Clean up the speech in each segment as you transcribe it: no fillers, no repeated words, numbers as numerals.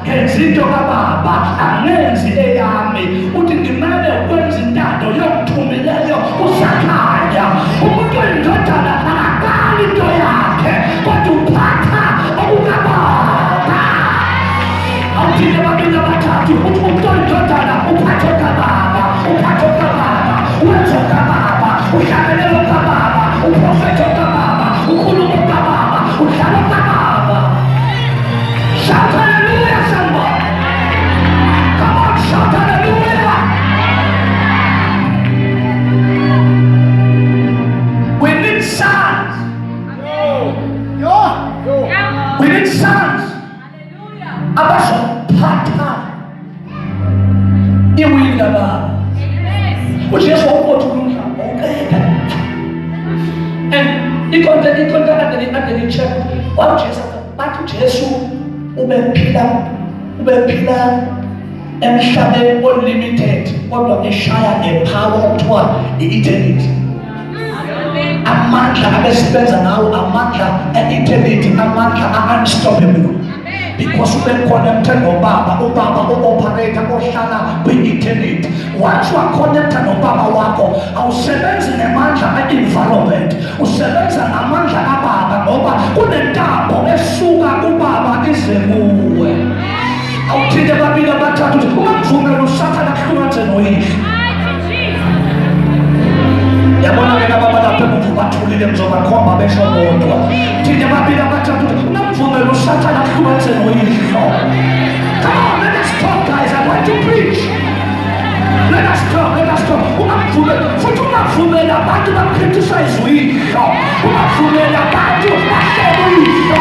ngenza into kababa angenzi eyami uthi ngimele ukwenza intando yokuthumileyo usakhanya umuntu oyindodana akaqali into yakhe kodwa uphatha okukababa awuthile babili abathathu uthi umuntu oyindodana uphatha okababa uphatha okababa wenza okababa uhlabelele okababa uprofetha okababa ukhuluma okababa udlala okababa. Shout hallelujah somebody. Come on, shout hallelujah. We need sons. We need sons. Abazophatha iwili kababa. uJesu wakuthulula ongeke. And ikonta ade check waJesu bathi uJesu ubephila emhlabeni unlimited kodwa eshaya ngepower okuthiwa i-eternity. Amandla abesebenza ngawo amandla e-eternity, amandla unstoppable. Because ube connected nobaba, ubaba uoperate ohlala kwi-eternity. Once you are connected nobaba wakho awusebenzi nemandla e-environment, usebenza namandla kababa ngoba kunentambo esuka kubaba ize kuwe. Awuthinte babili abathathu uthi ungamvumeli usathana kuhlukanise noyihlo. Yabona ke baba lapha umuntu bathulile mzobakhomba besho bodwa. Thinte babili abathathu uthi ungamvumeli usathana kuhlukanise noyihlo. Come on, let us talk guys, I want to preach. Let us talk. Ungamvumeli futhi ungamvumeli abantu bakriticize uyihlo. Ungamvumeli abantu bahlebe uyihlo.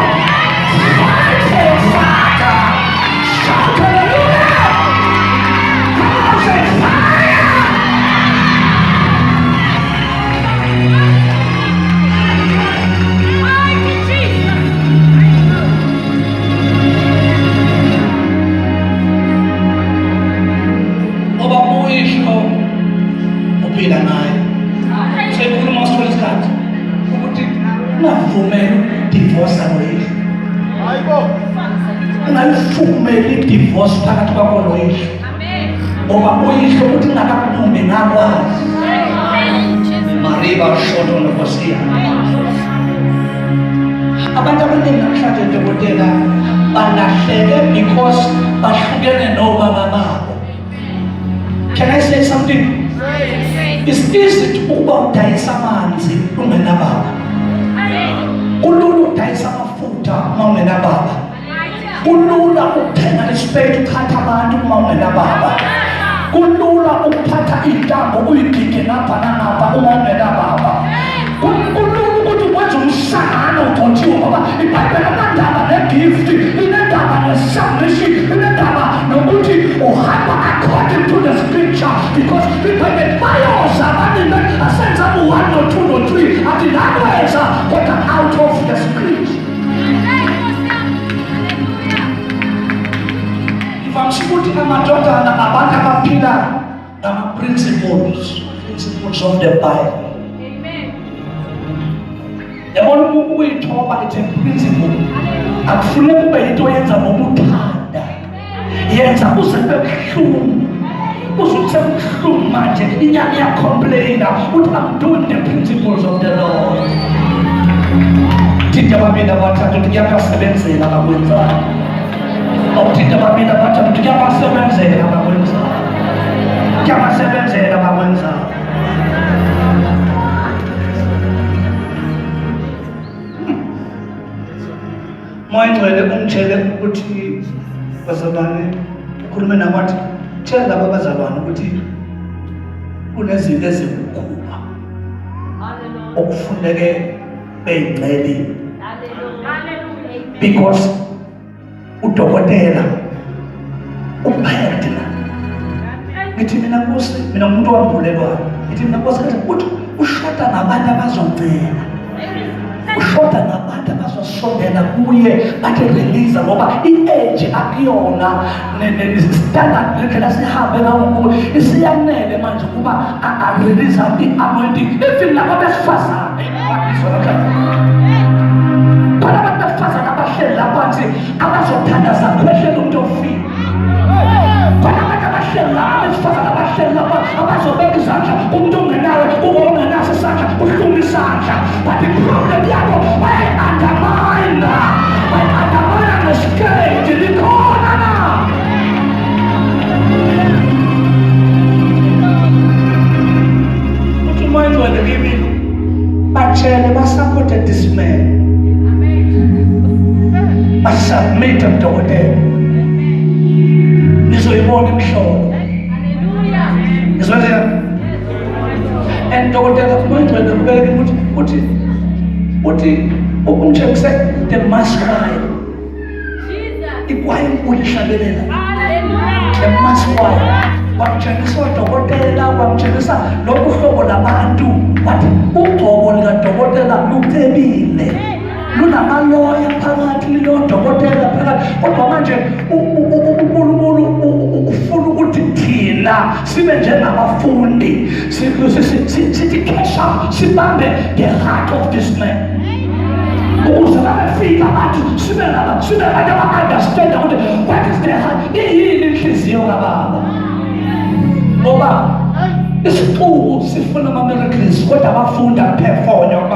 Shout hallelujah! Come on, say fire! Oba uyisho uphila naye. Sekhuluma isikhathi ukuthi ungavumeli divorce uyisho. Hayibo. Ungayifumeli divorce phakathi kwakho noyihlo. Ngoba uyihlo ukuthi ngakaphumi ngakwazi. Mariba shoto nokusiya. Abantu abaningi namhlanje dokotela balahleke because bahlukene nobaba babo. Can I say something? It's easy ukuba udayisa amanzi ungenababa. Kulula udayisa amafutha uma ungenababa. Kulula ukuthenga isipeti ukhatha abantu uma ungenababa. Kulula ukuphatha intambo uyigige napha nanapha uma ungenababa. Kulula ukuthi wenze umhlangano uthothiwe ngoba iBhayibheli amandaba negift inendaba nesubmission inendaba nokuthi uhamba according to the scripture because iBhayibheli bayoza abaningi asenza u-1 no-2 no-3 athi nakwenza kodwa out of the scripture. Ukuthi amadodana abantu abaphila nama-principles of the Bible. Yabona ukuyithoba it's a principle. Akufuneki kube yinto yenza ngokuthanda. Yenza uzibe buhlungu. Uzuthi buhlungu manje inyama iyacomplaina uthi I'm doing the principles of the Lord. Thina babili abathathu kuyabasebenzela bakwenzayo. Awuthinte babili abathathu kuyabasebenzela bakwenzayo. Kuyabasebenzela bakwenzayo. Moyingcwele umtshele ukuthi bazalwane ukhulume nabathi tshela laba bazalwane ukuthi kunezinto ezikukhulu okufuneke beyingcwele. Because udokotela uphethe ngithi mina Nkosi mina umuntu wambulelwayo ngithi mina Nkosi ukuthi ushota nabantu abazongcela ushota nabantu abazosondela kuye bathi release ngoba i-age akuyona standard lekhela sihambe ngawo isiyanele manje kuba a-release i-anointing even laba besifazane phela abantu besifazane abahleli laphansi abazothandaza kuhleli umuntu ofile ngamandla, but iproblem yabo bayi-undermine ngesikedi likhona na. Uthi uma ingcwele kimile batshele basapothe this man, basubmit udokotela, nizoyibona imhlolo. Ngizwela and dokotela uma ingcwele kubeke uthi umtshekise the masquerade ikwaye inkulu ihlabelela the masquerade kwamtshengisa udokotela, kwamtshengisa lokhu hlobo labantu, wathi ugcobo likadokotela lucebile, lunamaloya phakathi, lilodokotela phakathi. Kodwa manje uNkulunkulu ufuna ukuthi thina sibe njengabafundi sithi kesha, sibambe the heart of this man, ukuze babefika abantu sibe abantu aba-understand ukuthi what is the heart, iyini inhliziyo kababa. Ngoba isicubu sifuna ama-miracles, kodwa abafundi akuphefonywa